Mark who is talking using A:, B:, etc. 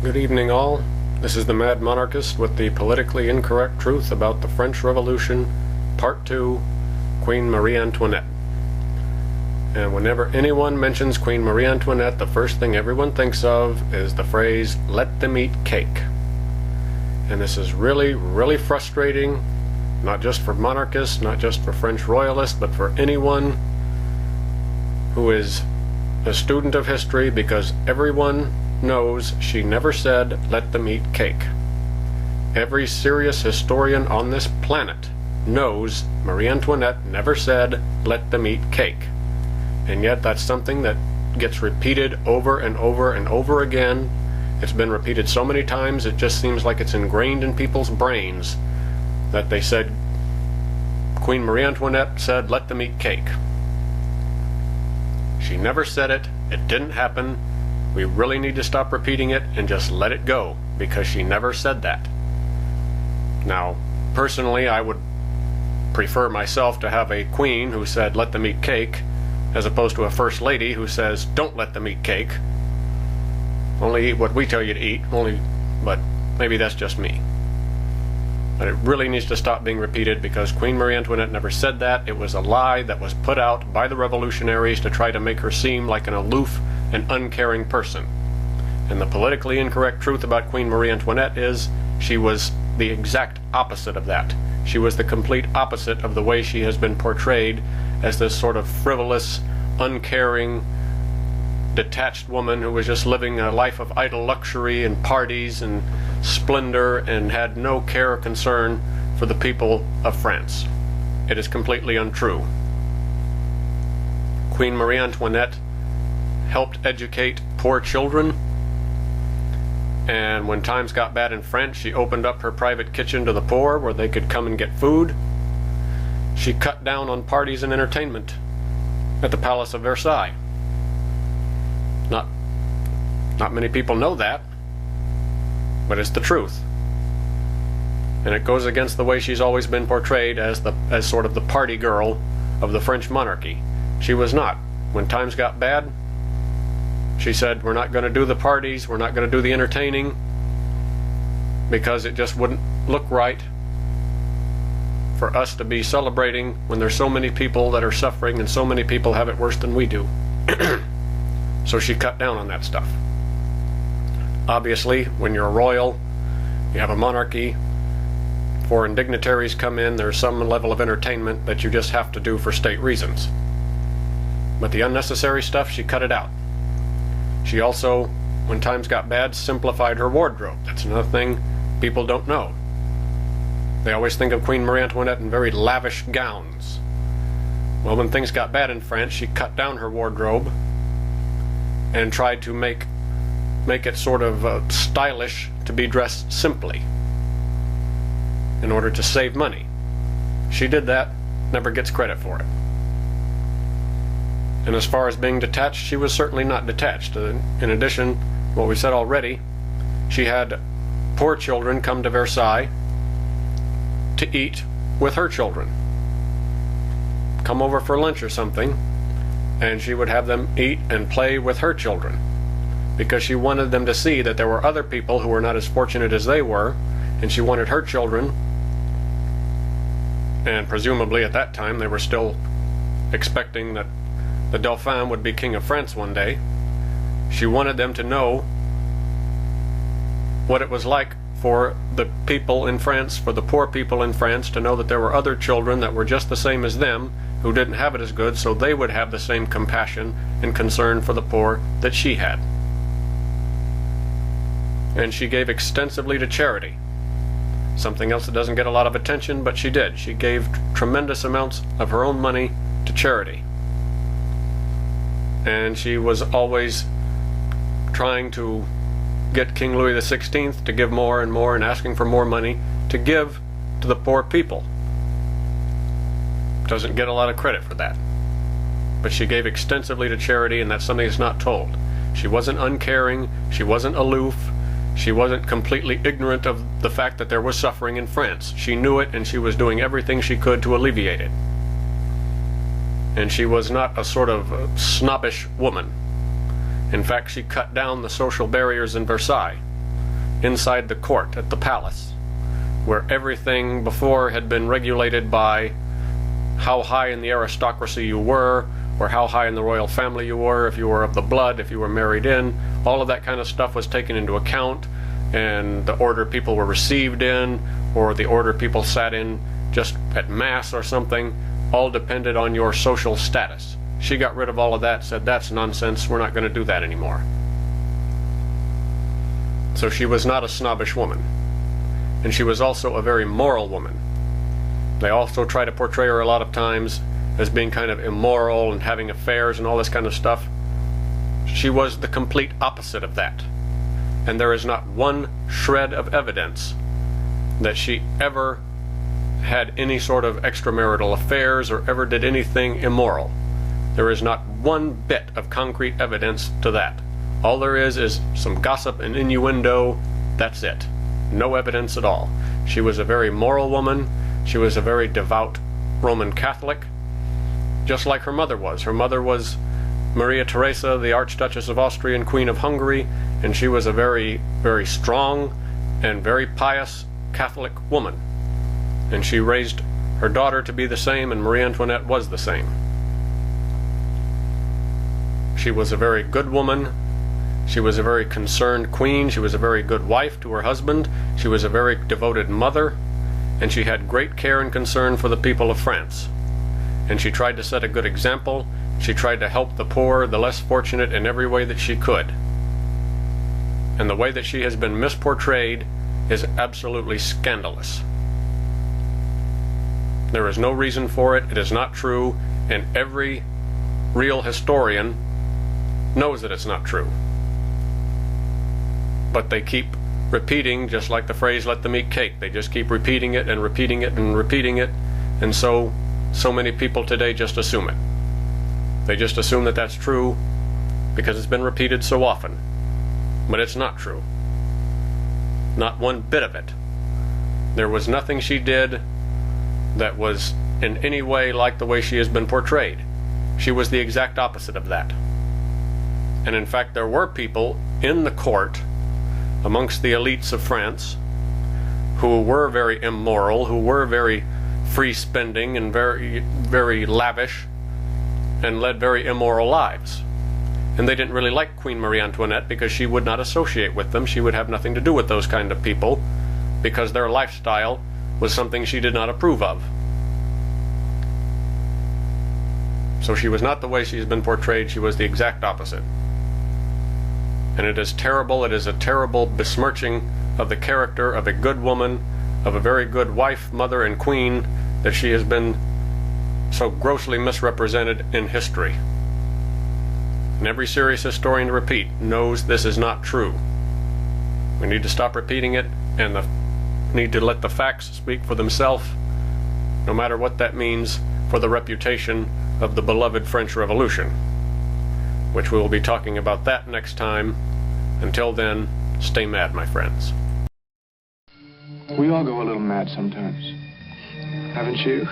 A: Good evening, all. This is the Mad Monarchist with the politically incorrect truth about the French Revolution, Part 2, Queen Marie Antoinette. And whenever anyone mentions Queen Marie Antoinette, the first thing everyone thinks of is the phrase, "let them eat cake." And this is really, really frustrating, not just for monarchists, not just for French royalists, but for anyone who is a student of history, because everyone knows she never said, "let them eat cake." Every serious historian on this planet knows Marie Antoinette never said, "let them eat cake." And yet that's something that gets repeated over and over and over again. It's been repeated so many times it just seems like it's ingrained in people's brains that they said Queen Marie Antoinette said, "let them eat cake." She never said it. It didn't happen. We really need to stop repeating it and just let it go, because she never said that. Now, personally, I would prefer myself to have a queen who said, "let them eat cake," as opposed to a first lady who says, "don't let them eat cake. Only eat what we tell you to eat." But maybe that's just me. But it really needs to stop being repeated, because Queen Marie Antoinette never said that. It was a lie that was put out by the revolutionaries to try to make her seem like an aloof and uncaring person. And the politically incorrect truth about Queen Marie Antoinette is she was the exact opposite of that. She was the complete opposite of the way she has been portrayed, as this sort of frivolous, uncaring, detached woman who was just living a life of idle luxury and parties and splendor and had no care or concern for the people of France. It is completely untrue. Queen Marie Antoinette helped educate poor children, and when times got bad in France, she opened up her private kitchen to the poor where they could come and get food. She cut down on parties and entertainment at the Palace of Versailles. Not many people know that, but it's the truth. And it goes against the way she's always been portrayed as sort of the party girl of the French monarchy. She was not. When times got bad, she said, "we're not going to do the parties, we're not going to do the entertaining, because it just wouldn't look right for us to be celebrating when there's so many people that are suffering and so many people have it worse than we do." So she cut down on that stuff. Obviously, when you're a royal, you have a monarchy, foreign dignitaries come in, there's some level of entertainment that you just have to do for state reasons. But the unnecessary stuff, she cut it out. She also, when times got bad, simplified her wardrobe. That's another thing people don't know. They always think of Queen Marie Antoinette in very lavish gowns. Well, when things got bad in France, she cut down her wardrobe and tried to make it sort of stylish to be dressed simply in order to save money. She did that, never gets credit for it. And as far as being detached, she was certainly not detached. In addition, what we said already, she had poor children come to Versailles to eat with her children. Come over for lunch or something, and she would have them eat and play with her children, because she wanted them to see that there were other people who were not as fortunate as they were, and she wanted her children, and presumably at that time they were still expecting that the Dauphin would be King of France one day. She wanted them to know what it was like for the people in France, for the poor people in France, to know that there were other children that were just the same as them, who didn't have it as good, so they would have the same compassion and concern for the poor that she had. And she gave extensively to charity. Something else that doesn't get a lot of attention, but she did. She gave tremendous amounts of her own money to charity. And she was always trying to get King Louis XVI to give more and more, and asking for more money to give to the poor people. Doesn't get a lot of credit for that. But she gave extensively to charity, and that's something that's not told. She wasn't uncaring, she wasn't aloof, she wasn't completely ignorant of the fact that there was suffering in France. She knew it, and she was doing everything she could to alleviate it. And she was not a sort of snobbish woman. In fact, she cut down the social barriers in Versailles. inside the court at the palace, where everything before had been regulated by how high in the aristocracy you were, or how high in the royal family you were, if you were of the blood, if you were married in. All of that kind of stuff was taken into account, and the order people were received in, or the order people sat in just at mass or something, all depended on your social status. She got rid of all of that, said that's nonsense, we're not going to do that anymore. So she was not a snobbish woman. And she was also a very moral woman. They also try to portray her a lot of times as being kind of immoral and having affairs and all this kind of stuff. She was the complete opposite of that. And there is not one shred of evidence that she ever had any sort of extramarital affairs or ever did anything immoral. There is not one bit of concrete evidence to that. All there is some gossip and innuendo. That's it. No evidence at all. She was a very moral woman. She was a very devout Roman Catholic, just like her mother was. Her mother was Maria Theresa, the Archduchess of Austria and Queen of Hungary, and she was a very, very strong and very pious Catholic woman. And she raised her daughter to be the same, and Marie Antoinette was the same. She was a very good woman. She was a very concerned queen. She was a very good wife to her husband. She was a very devoted mother. And she had great care and concern for the people of France. And she tried to set a good example. She tried to help the poor, the less fortunate, in every way that she could. And the way that she has been misportrayed is absolutely scandalous. There is no reason for it. It is not true. And every real historian knows that it's not true. But they keep repeating, just like the phrase, let them eat cake. They just keep repeating it and repeating it and repeating it. And so many people today just assume it. They just assume that that's true because it's been repeated so often. But it's not true. Not one bit of it. There was nothing she did that was in any way like the way she has been portrayed. She was the exact opposite of that. And in fact, there were people in the court, amongst the elites of France, who were very immoral, who were very free-spending and very, very lavish, and led very immoral lives. And they didn't really like Queen Marie Antoinette because she would not associate with them. She would have nothing to do with those kind of people because their lifestyle was something she did not approve of. So she was not the way she's been portrayed. She was the exact opposite. And it is terrible. It is a terrible besmirching of the character of a good woman, of a very good wife, mother, and queen, that she has been so grossly misrepresented in history. And every serious historian, to repeat, knows this is not true. We need to stop repeating it, and need to let the facts speak for themselves, no matter what that means for the reputation of the beloved French Revolution, which we will be talking about that next time. Until then, stay mad, my friends.
B: We all go a little mad sometimes. Haven't you?